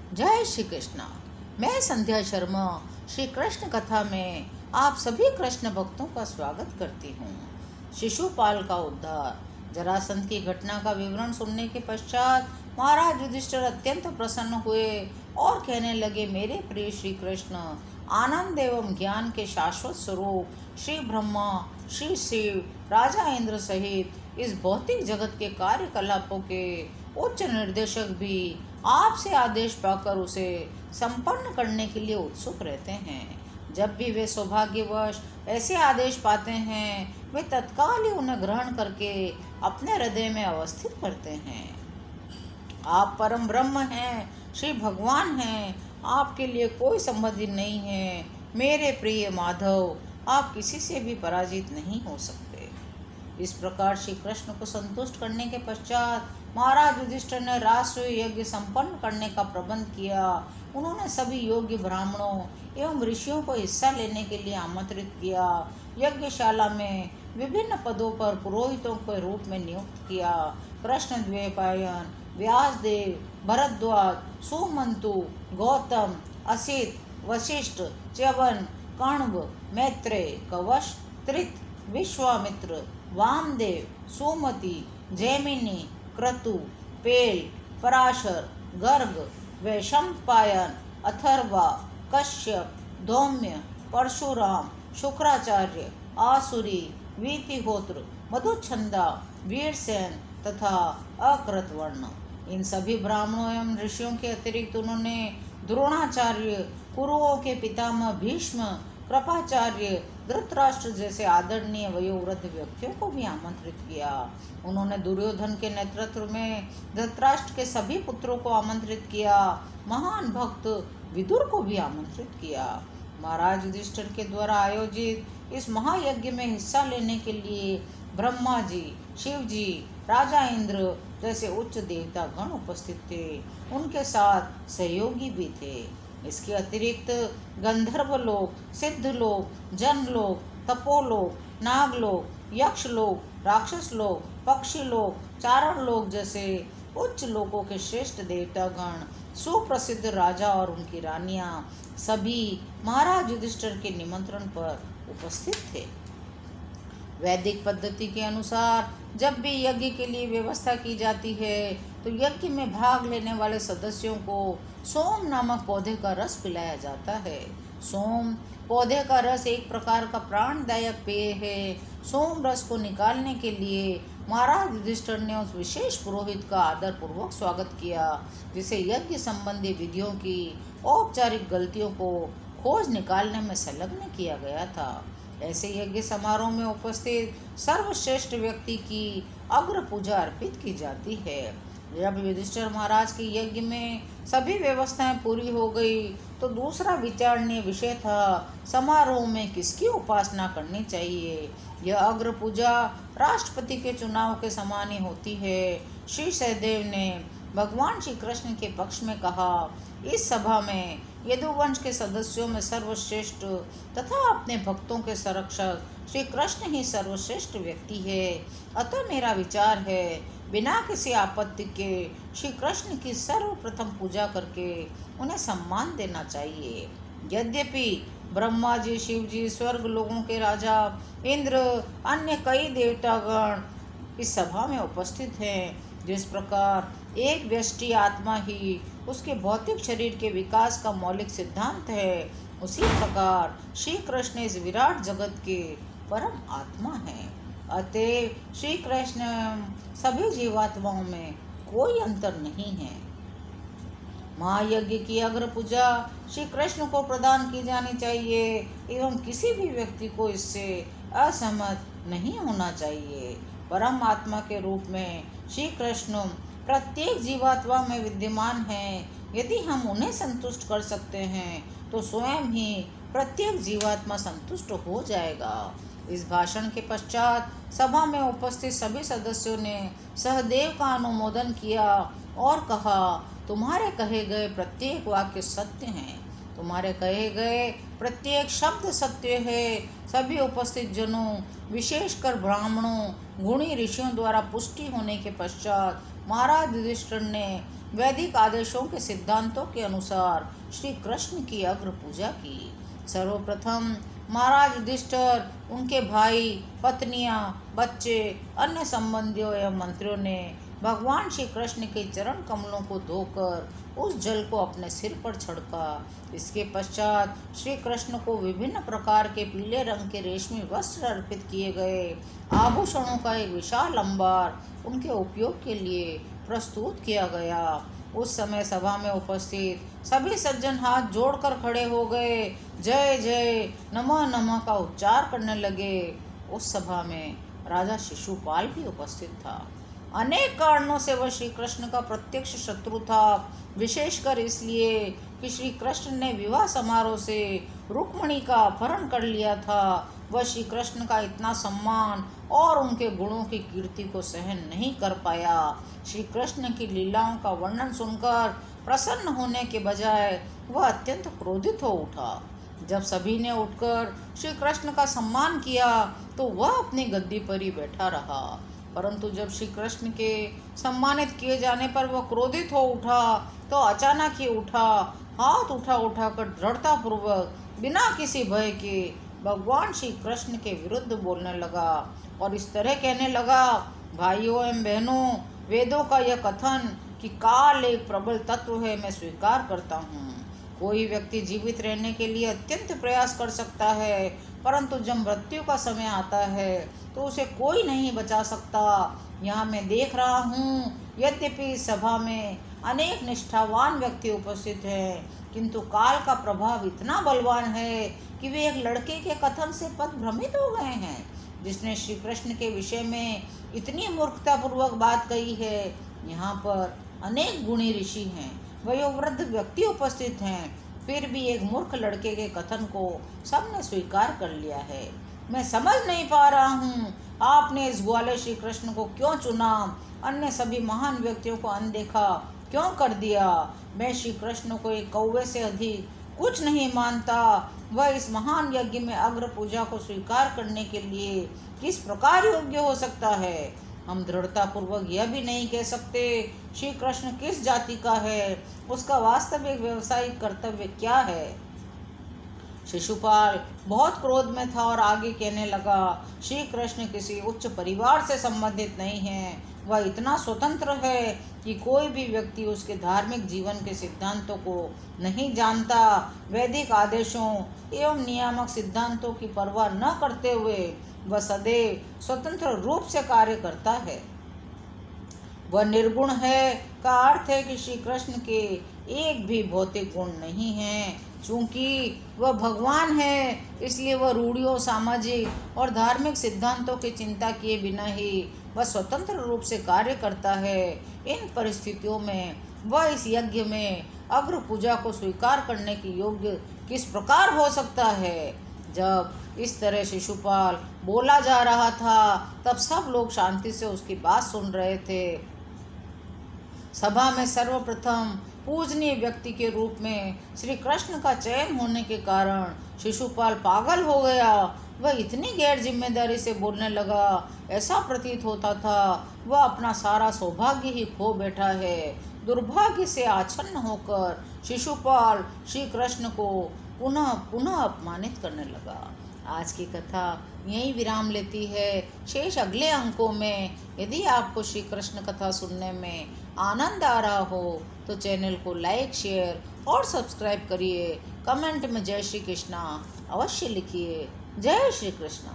जय श्री कृष्ण। मैं संध्या शर्मा श्री कृष्ण कथा में आप सभी कृष्ण भक्तों का स्वागत करती हूँ। शिशुपाल का उद्धार। जरासंध की घटना का विवरण सुनने के पश्चात महाराज युधिष्ठिर अत्यंत प्रसन्न हुए और कहने लगे, मेरे प्रिय श्री कृष्ण, आनंद एवं ज्ञान के शाश्वत स्वरूप श्री ब्रह्मा, श्री शिव, राजा इंद्र सहित इस भौतिक जगत के कार्यकलापों के उच्च निर्देशक भी आपसे आदेश पाकर उसे संपन्न करने के लिए उत्सुक रहते हैं। जब भी वे सौभाग्यवश ऐसे आदेश पाते हैं, वे तत्काल ही उन्हें ग्रहण करके अपने हृदय में अवस्थित करते हैं। आप परम ब्रह्म हैं, श्री भगवान हैं, आपके लिए कोई संबंधी नहीं है। मेरे प्रिय माधव, आप किसी से भी पराजित नहीं हो सकते। इस प्रकार श्री कृष्ण को संतुष्ट करने के पश्चात महाराज युधिष्ठिर ने राष्ट्रीय यज्ञ संपन्न करने का प्रबंध किया। उन्होंने सभी योग्य ब्राह्मणों एवं ऋषियों को हिस्सा लेने के लिए आमंत्रित किया। यज्ञशाला में विभिन्न पदों पर पुरोहितों के रूप में नियुक्त किया। कृष्ण द्वैपायन, व्यासदेव, भरद्वाज, सुमंतु, गौतम, असित, वशिष्ठ, च्यवन, कण्व, मैत्रेय, कवश, त्रित, विश्वामित्र, वामदेव, सुमति, जैमिनी, क्रतु, पेल, पराशर, गर्ग, वैशंपायन, अथर्वा, कश्यप, धौम्य, परशुराम, शुक्राचार्य, आसुरी, वीतिहोत्र, मधुच्छंदा, वीरसेन तथा अकृतवर्ण। इन सभी ब्राह्मणों एवं ऋषियों के अतिरिक्त उन्होंने द्रोणाचार्य, कुरुओं के पितामह भीष्म, कृपाचार्य, धृतराष्ट्र जैसे आदरणीय वयोवृद्ध व्यक्तियों को भी आमंत्रित किया। उन्होंने दुर्योधन के नेतृत्व में धृतराष्ट्र के सभी पुत्रों को आमंत्रित किया। महान भक्त विदुर को भी आमंत्रित किया। महाराज युधिष्ठिर के द्वारा आयोजित इस महायज्ञ में हिस्सा लेने के लिए ब्रह्मा जी, शिव जी, राजा इंद्र जैसे उच्च देवता गण उपस्थित थे। उनके साथ सहयोगी भी थे। इसके अतिरिक्त गंधर्व लोक, सिद्ध लोक, जन लोक, तपोलोक, नागलोक, यक्ष लोक, राक्षस लोक, पक्षी लोक, चारण लोक जैसे उच्च लोकों के श्रेष्ठ देवतागण, सुप्रसिद्ध राजा और उनकी रानियां सभी महाराज युधिष्ठिर के निमंत्रण पर उपस्थित थे। वैदिक पद्धति के अनुसार जब भी यज्ञ के लिए व्यवस्था की जाती है तो यज्ञ में भाग लेने वाले सदस्यों को सोम नामक पौधे का रस पिलाया जाता है। सोम पौधे का रस एक प्रकार का प्राणदायक पेय है। सोम रस को निकालने के लिए महाराज युधिष्ठिर ने उस विशेष पुरोहित का आदरपूर्वक स्वागत किया, जिसे यज्ञ संबंधी विधियों की औपचारिक गलतियों को खोज निकालने में संलग्न किया गया था। ऐसे यज्ञ समारोह में उपस्थित सर्वश्रेष्ठ व्यक्ति की अग्र पूजा अर्पित की जाती है। जब युधिष्ठिर महाराज के यज्ञ में सभी व्यवस्थाएं पूरी हो गई तो दूसरा विचारणीय विषय था, समारोह में किसकी उपासना करनी चाहिए। यह अग्र पूजा राष्ट्रपति के चुनाव के समान ही होती है। श्री सहदेव ने भगवान श्री कृष्ण के पक्ष में कहा, इस सभा में यदुवंश के सदस्यों में सर्वश्रेष्ठ तथा अपने भक्तों के संरक्षक श्री कृष्ण ही सर्वश्रेष्ठ व्यक्ति है। अतः मेरा विचार है, बिना किसी आपत्ति के श्री कृष्ण की सर्वप्रथम पूजा करके उन्हें सम्मान देना चाहिए। यद्यपि ब्रह्मा जी, शिव जी, स्वर्ग लोगों के राजा, इंद्र, अन्य कई देवतागण इस सभा में उपस्थित हैं, जिस प्रकार एक व्यष्टि आत्मा ही उसके भौतिक शरीर के विकास का मौलिक सिद्धांत है, उसी प्रकार श्री कृष्ण इस विराट जगत के परम आत्मा हैं। अतः श्री कृष्ण सभी जीवात्माओं में कोई अंतर नहीं है। महायज्ञ की अग्र पूजा श्री कृष्ण को प्रदान की जानी चाहिए एवं किसी भी व्यक्ति को इससे असहमत नहीं होना चाहिए। परम आत्मा के रूप में श्री कृष्ण प्रत्येक जीवात्मा में विद्यमान हैं। यदि हम उन्हें संतुष्ट कर सकते हैं तो स्वयं ही प्रत्येक जीवात्मा संतुष्ट हो जाएगा। इस भाषण के पश्चात सभा में उपस्थित सभी सदस्यों ने सहदेव का अनुमोदन किया और कहा, तुम्हारे कहे गए प्रत्येक वाक्य सत्य हैं। तुम्हारे कहे गए प्रत्येक शब्द सत्य है। सभी उपस्थित जनों, विशेषकर ब्राह्मणों, गुणी ऋषियों द्वारा पुष्टि होने के पश्चात महाराज युधिष्ठिर ने वैदिक आदेशों के सिद्धांतों के अनुसार श्री कृष्ण की अग्र पूजा की। सर्वप्रथम महाराज युधिष्ठिर, उनके भाई, पत्नियां, बच्चे, अन्य संबंधियों एवं मंत्रियों ने भगवान श्री कृष्ण के चरण कमलों को धोकर उस जल को अपने सिर पर छिड़का। इसके पश्चात श्री कृष्ण को विभिन्न प्रकार के पीले रंग के रेशमी वस्त्र अर्पित किए गए। आभूषणों का एक विशाल अंबार उनके उपयोग के लिए प्रस्तुत किया गया। उस समय सभा में उपस्थित सभी सज्जन हाथ जोड़कर खड़े हो गए, जय जय नमः नमः का उच्चार करने लगे। उस सभा में राजा शिशुपाल भी उपस्थित था। अनेक कारणों से वह श्री कृष्ण का प्रत्यक्ष शत्रु था, विशेषकर इसलिए कि श्री कृष्ण ने विवाह समारोह से रुक्मिणी का अपहरण कर लिया था। वह श्री कृष्ण का इतना सम्मान और उनके गुणों की कीर्ति को सहन नहीं कर पाया। श्री कृष्ण की लीलाओं का वर्णन सुनकर प्रसन्न होने के बजाय वह अत्यंत क्रोधित हो उठा। जब सभी ने उठकर श्री कृष्ण का सम्मान किया तो वह अपनी गद्दी पर ही बैठा रहा, परंतु जब श्री कृष्ण के सम्मानित किए जाने पर वह क्रोधित हो उठा तो अचानक ही उठा, हाथ उठाकर दृढ़तापूर्वक बिना किसी भय के भगवान श्री कृष्ण के विरुद्ध बोलने लगा और इस तरह कहने लगा, भाइयों एवं बहनों, वेदों का यह कथन कि काल एक प्रबल तत्व है, मैं स्वीकार करता हूँ। कोई व्यक्ति जीवित रहने के लिए अत्यंत प्रयास कर सकता है, परंतु जब मृत्यु का समय आता है तो उसे कोई नहीं बचा सकता। यहाँ मैं देख रहा हूँ, यद्यपि इस सभा में अनेक निष्ठावान व्यक्ति उपस्थित हैं, किंतु काल का प्रभाव इतना बलवान है कि वे एक लड़के के कथन से पथभ्रमित हो गए हैं, जिसने श्री कृष्ण के विषय में इतनी मूर्खतापूर्वक बात कही है। यहाँ पर अनेक गुणी ऋषि हैं, वयोवृद्ध व्यक्ति उपस्थित हैं, फिर भी एक मूर्ख लड़के के कथन को सबने स्वीकार कर लिया है। मैं समझ नहीं पा रहा हूँ, आपने इस ग्वाले श्री कृष्ण को क्यों चुना, अन्य सभी महान व्यक्तियों को अनदेखा क्यों कर दिया। मैं श्री कृष्ण को एक कौवे से अधिक कुछ नहीं मानता। वह इस महान यज्ञ में अग्र पूजा को स्वीकार करने के लिए किस प्रकार योग्य हो सकता है। हम दृढ़तापूर्वक यह भी नहीं कह सकते श्री कृष्ण किस जाति का है, उसका वास्तविक व्यवसायिक कर्तव्य क्या है। शिशुपाल बहुत क्रोध में था और आगे कहने लगा, श्री कृष्ण किसी उच्च परिवार से संबंधित नहीं है। वह इतना स्वतंत्र है कि कोई भी व्यक्ति उसके धार्मिक जीवन के सिद्धांतों को नहीं जानता। वैदिक आदेशों एवं नियामक सिद्धांतों की परवाह न करते हुए वह सदैव स्वतंत्र रूप से कार्य करता है। वह निर्गुण है का अर्थ है कि श्री कृष्ण के एक भी भौतिक गुण नहीं हैं। चूंकि वह भगवान है, इसलिए वह रूढ़ियों, सामाजिक और धार्मिक सिद्धांतों की चिंता किए बिना ही वह स्वतंत्र रूप से कार्य करता है। इन परिस्थितियों में वह इस यज्ञ में अग्र पूजा को स्वीकार करने की योग्य किस प्रकार हो सकता है। जब इस तरह शिशुपाल बोला जा रहा था, तब सब लोग शांति से उसकी बात सुन रहे थे। सभा में सर्वप्रथम पूजनीय व्यक्ति के रूप में श्री कृष्ण का चयन होने के कारण शिशुपाल पागल हो गया। वह इतनी गैर जिम्मेदारी से बोलने लगा, ऐसा प्रतीत होता था वह अपना सारा सौभाग्य ही खो बैठा है। दुर्भाग्य से आच्छन्न होकर शिशुपाल श्री कृष्ण को पुनः पुनः अपमानित करने लगा। आज की कथा यहीं विराम लेती है। शेष अगले अंकों में। यदि आपको श्री कृष्ण कथा सुनने में आनंद आ रहा हो तो चैनल को लाइक, शेयर और सब्सक्राइब करिए। कमेंट में जय श्री कृष्णा अवश्य लिखिए। जय श्री कृष्ण।